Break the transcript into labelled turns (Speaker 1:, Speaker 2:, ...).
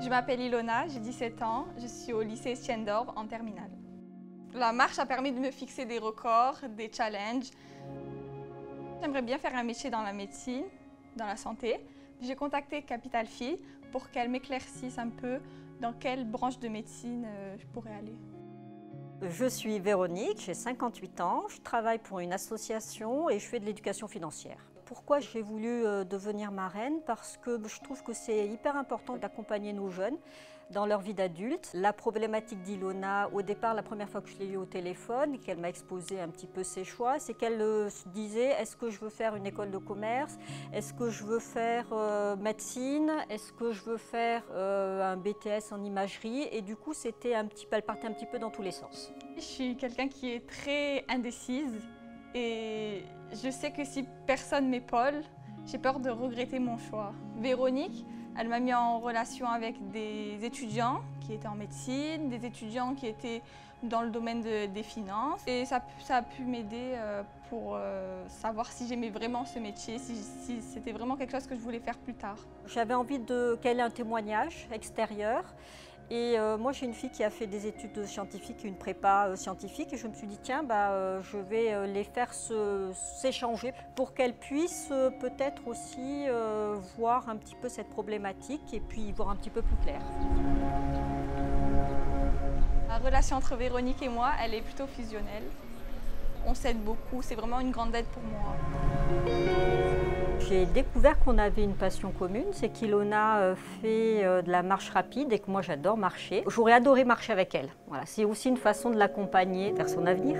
Speaker 1: Je m'appelle Ilona, j'ai 17 ans, je suis au lycée Estienne d'Orbe en terminale. La marche a permis de me fixer des records, des challenges. J'aimerais bien faire un métier dans la médecine, dans la santé. J'ai contacté Capital Phi pour qu'elle m'éclaircisse un peu dans quelle branche de médecine je pourrais aller.
Speaker 2: Je suis Véronique, j'ai 58 ans, je travaille pour une association et je fais de l'éducation financière. Pourquoi j'ai voulu devenir marraine? Parce que je trouve que c'est hyper important d'accompagner nos jeunes dans leur vie d'adulte. La problématique d'Ilona, au départ, la première fois que je l'ai eue au téléphone, qu'elle m'a exposé un petit peu ses choix, c'est qu'elle se disait: est-ce que je veux faire une école de commerce? Est-ce que je veux faire médecine? Est-ce que je veux faire un BTS en imagerie? Et du coup, elle partait un petit peu dans tous les sens.
Speaker 1: Je suis quelqu'un qui est très indécise et je sais que si personne m'épaule, j'ai peur de regretter mon choix. Véronique, elle m'a mis en relation avec des étudiants qui étaient en médecine, des étudiants qui étaient dans le domaine des finances. Et ça a pu m'aider pour savoir si j'aimais vraiment ce métier, si c'était vraiment quelque chose que je voulais faire plus tard.
Speaker 2: J'avais envie qu'elle ait un témoignage extérieur. Et moi, j'ai une fille qui a fait des études scientifiques, une prépa scientifique, et je me suis dit, tiens, je vais les faire s'échanger pour qu'elles puissent peut-être aussi voir un petit peu cette problématique et puis y voir un petit peu plus clair.
Speaker 1: La relation entre Véronique et moi, elle est plutôt fusionnelle. On s'aide beaucoup, c'est vraiment une grande aide pour moi.
Speaker 2: J'ai découvert qu'on avait une passion commune, c'est qu'Ilona fait de la marche rapide et que moi j'adore marcher. J'aurais adoré marcher avec elle. Voilà, c'est aussi une façon de l'accompagner vers son avenir.